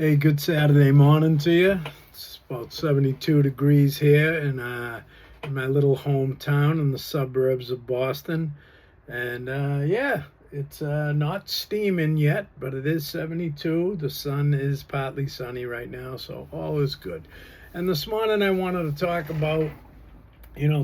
Hey, good Saturday morning to you. It's about 72 degrees here in my little hometown in the suburbs of Boston. And yeah, it's not steaming yet, but it is 72. The sun is partly sunny right now, so all is good. And this morning I wanted to talk about,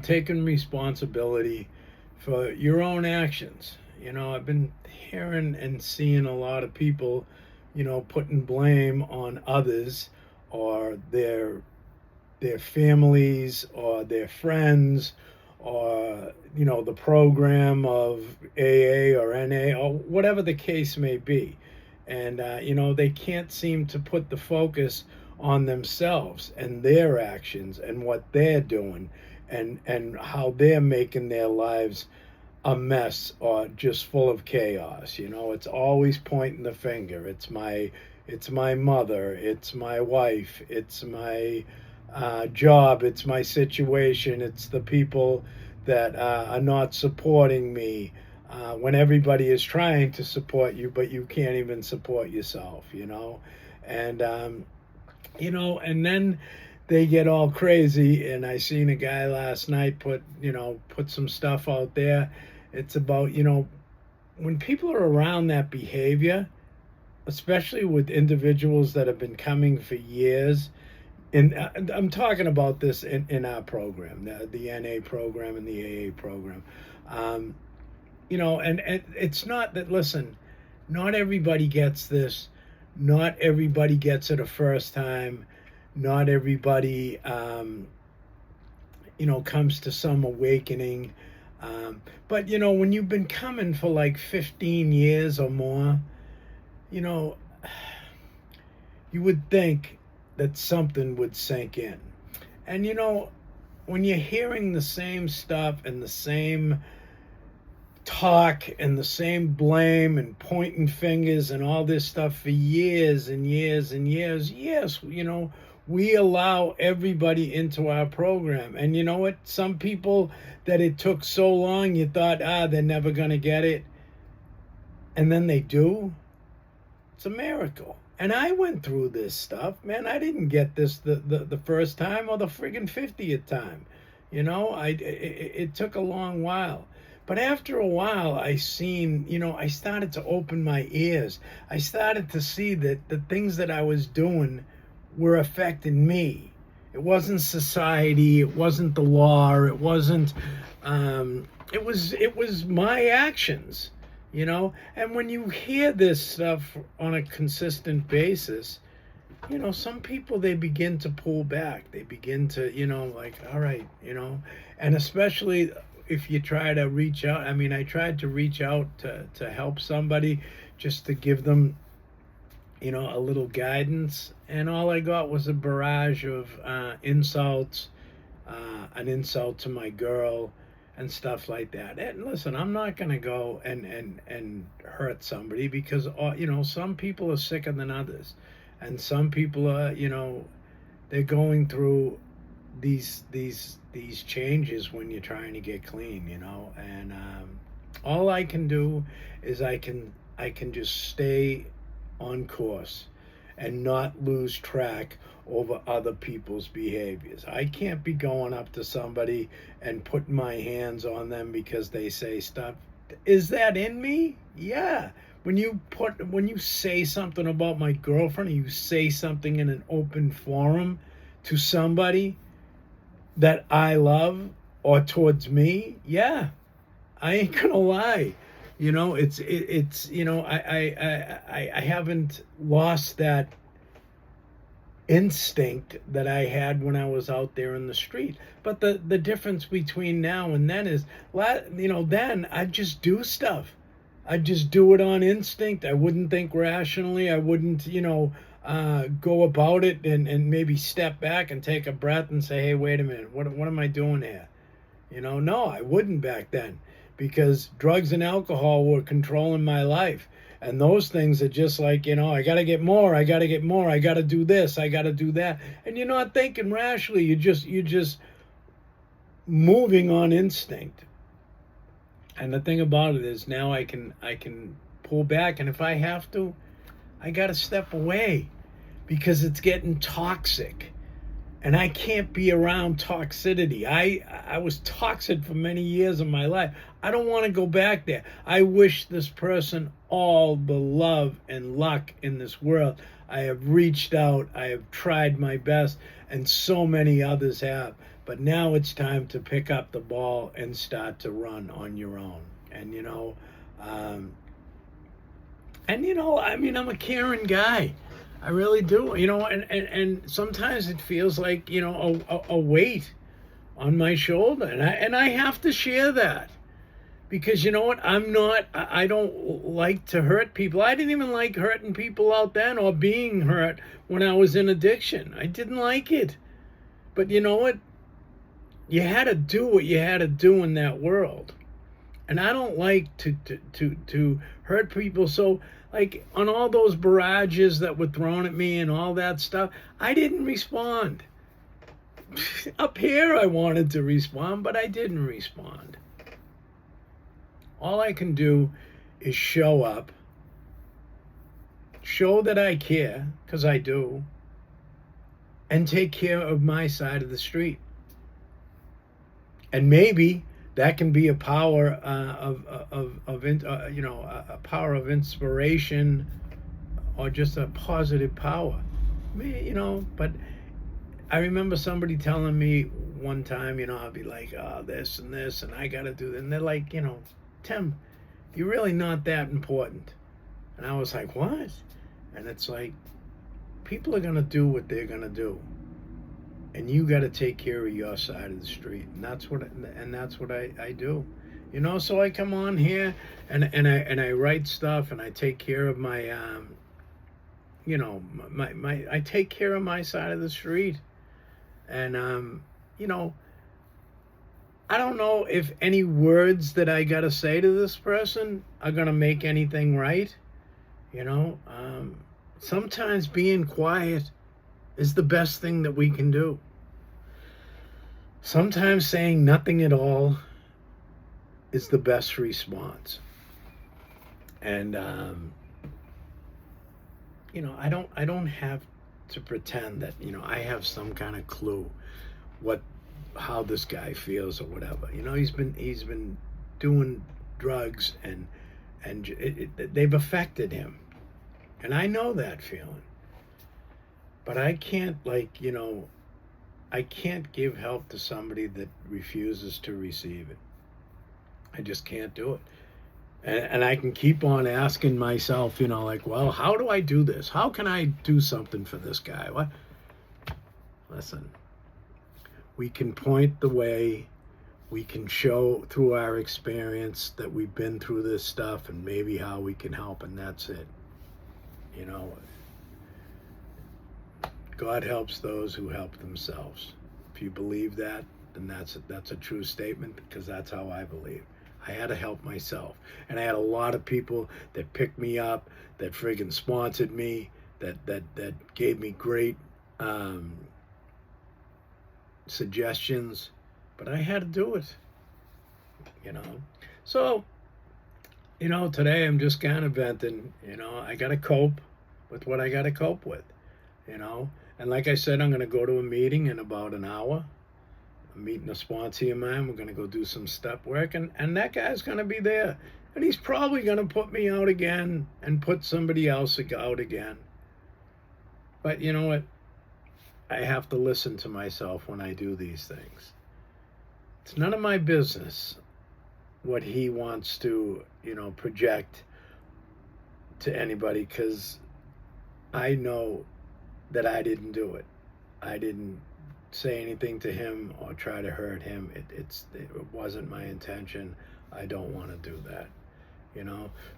taking responsibility for your own actions. I've been hearing and seeing a lot of people, putting blame on others or their families or their friends or the program of AA or NA or whatever the case may be. And they can't seem to put the focus on themselves and their actions and what they're doing and how they're making their lives a mess or just full of chaos. It's always pointing the finger. It's my mother, it's my wife, it's my job, it's my situation, it's the people that are not supporting me, when everybody is trying to support you, but you can't even support yourself. And and then they get all crazy. And I seen a guy last night put some stuff out there. It's about, when people are around that behavior, especially with individuals that have been coming for years. And I'm talking about this in our program, the NA program and the AA program. Um, and it's not that, listen, not everybody gets this. Not everybody gets it a first time. Not everybody, comes to some awakening. But, when you've been coming for like 15 years or more, you know, you would think that something would sink in. And, when you're hearing the same stuff and the same talk and the same blame and pointing fingers and all this stuff for years and years and years, yes, we allow everybody into our program. And you know what? Some people that it took so long, you thought, they're never going to get it. And then they do. It's a miracle. And I went through this stuff, man. I didn't get this the first time or the friggin' 50th time. It took a long while. But after a while, I started to open my ears. I started to see that the things that I was doing were affecting me. It wasn't society. It wasn't the law. It was my actions. And when you hear this stuff on a consistent basis, some people, they begin to pull back. They begin to, like, all right, and especially if you try to reach out. I mean, I tried to reach out to help somebody, just to give them, a little guidance, and all I got was a barrage of insults, an insult to my girl, and stuff like that. And listen, I'm not going to go and hurt somebody, because some people are sicker than others, and some people are, they're going through these changes when you're trying to get clean. And all I can do is I can just stay on course and not lose track over other people's behaviors. I can't be going up to somebody and putting my hands on them because they say stuff. Is that in me? Yeah. When you say something about my girlfriend, or you say something in an open forum to somebody that I love, or towards me, yeah, I ain't gonna lie. It's I haven't lost that instinct that I had when I was out there in the street. But the difference between now and then is, then I just do stuff. I just do it on instinct. I wouldn't think rationally. I wouldn't, go about it and maybe step back and take a breath and say, hey, wait a minute, what am I doing here? No, I wouldn't back then, because drugs and alcohol were controlling my life. And those things are just like, I got to get more, I got to get more, I got to do this, I got to do that. And you're not thinking rationally, you're just moving on instinct. And the thing about it is, now I can pull back, and if I have to, I got to step away. because it's getting toxic. And I can't be around toxicity. I was toxic for many years of my life. I don't want to go back there. I wish this person all the love and luck in this world. I have reached out. I have tried my best, and so many others have. But now it's time to pick up the ball and start to run on your own. And I mean, I'm a caring guy. I really do, and sometimes it feels like, a weight on my shoulder, and I have to share that, because you know what, I don't like to hurt people. I didn't even like hurting people out then, or being hurt when I was in addiction. I didn't like it, but you know what, you had to do what you had to do in that world, and I don't like to hurt people. So, like, on all those barrages that were thrown at me and all that stuff, I didn't respond. Up here, I wanted to respond, but I didn't respond. All I can do is show up, show that I care, because I do, and take care of my side of the street. And maybe that can be a power a power of inspiration, or just a positive power. But I remember somebody telling me one time, I'll be like, oh, this and this, and I got to do that. And they're like, Tim, you're really not that important. And I was like, what? And it's like, people are going to do what they're going to do. And you got to take care of your side of the street, and that's what I do, So I come on here and I write stuff, and I take care of my I take care of my side of the street, and I don't know if any words that I got to say to this person are gonna make anything right, Sometimes being quiet is the best thing that we can do. Sometimes saying nothing at all is the best response. And I don't have to pretend that I have some kind of clue how this guy feels or whatever. He's been doing drugs, and they've affected him. And I know that feeling. But I can't, I can't give help to somebody that refuses to receive it. I just can't do it. And I can keep on asking myself, well, how do I do this? How can I do something for this guy? What? Listen, we can point the way. We can show through our experience that we've been through this stuff, and maybe how we can help, and that's it. God helps those who help themselves. If you believe that, then that's a true statement, because that's how I believe. I had to help myself, and I had a lot of people that picked me up, that friggin' sponsored me, that gave me great suggestions, but I had to do it. So today I'm just kind of venting. I got to cope with what I got to cope with. And like I said, I'm going to go to a meeting in about an hour. I'm meeting a sponsor of mine. We're going to go do some step work, and that guy's going to be there. And he's probably going to put me out again and put somebody else out again. But you know what? I have to listen to myself when I do these things. It's none of my business what he wants to, project to anybody, because I know that I didn't do it. I didn't say anything to him or try to hurt him. It wasn't my intention. I don't want to do that,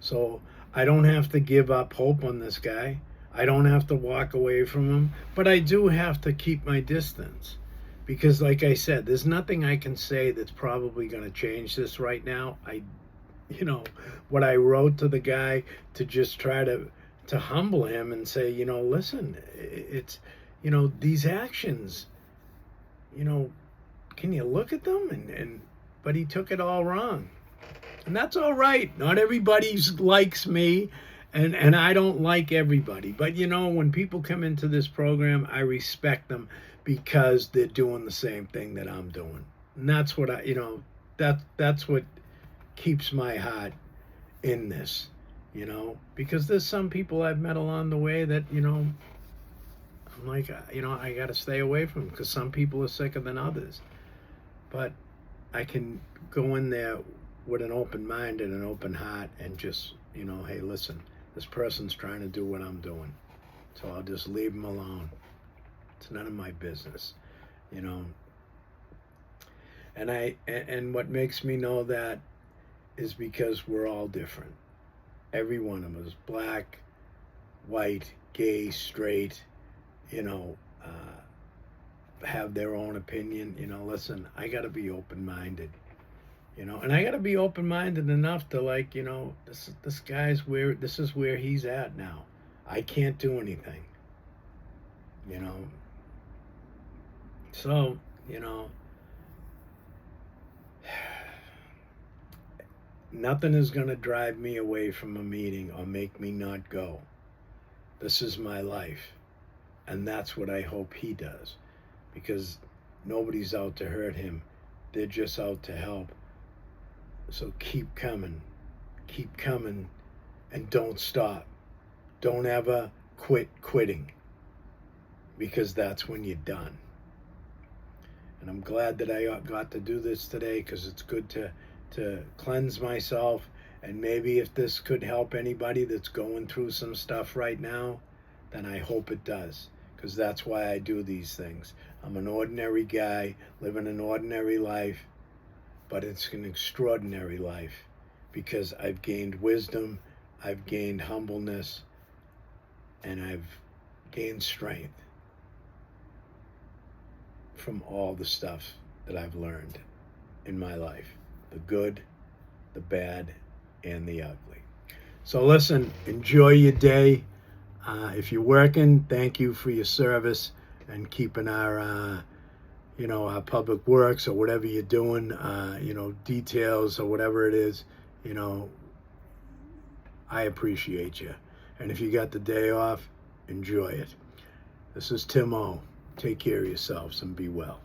So I don't have to give up hope on this guy. I don't have to walk away from him, but I do have to keep my distance, because like I said, there's nothing I can say that's probably going to change this right now. What I wrote to the guy to just try to humble him and say, listen, it's, these actions, can you look at them? But he took it all wrong. And that's all right. Not everybody likes me, And I don't like everybody, but you know, when people come into this program, I respect them because they're doing the same thing that I'm doing. And that's what that's what keeps my heart in this, because there's some people I've met along the way that, I'm like, I got to stay away from because some people are sicker than others. But I can go in there with an open mind and an open heart and just, hey, listen, this person's trying to do what I'm doing. So I'll just leave them alone. It's none of my business, And what makes me know that is because we're all different. Every one of us, black, white, gay, straight, have their own opinion. Listen, I got to be open-minded, and I got to be open-minded enough to this this is where he's at now. I can't do anything, so, nothing is going to drive me away from a meeting or make me not go. This is my life. And that's what I hope he does. Because nobody's out to hurt him. They're just out to help. So keep coming. Keep coming. And don't stop. Don't ever quit quitting. Because that's when you're done. And I'm glad that I got to do this today because it's good to cleanse myself, and maybe if this could help anybody that's going through some stuff right now, then I hope it does, because that's why I do these things. I'm an ordinary guy living an ordinary life, but it's an extraordinary life because I've gained wisdom, I've gained humbleness, and I've gained strength from all the stuff that I've learned in my life. The good, the bad, and the ugly. So listen, enjoy your day. If you're working, thank you for your service and keeping our, our public works or whatever you're doing, details or whatever it is, I appreciate you. And if you got the day off, enjoy it. This is Tim O. Take care of yourselves and be well.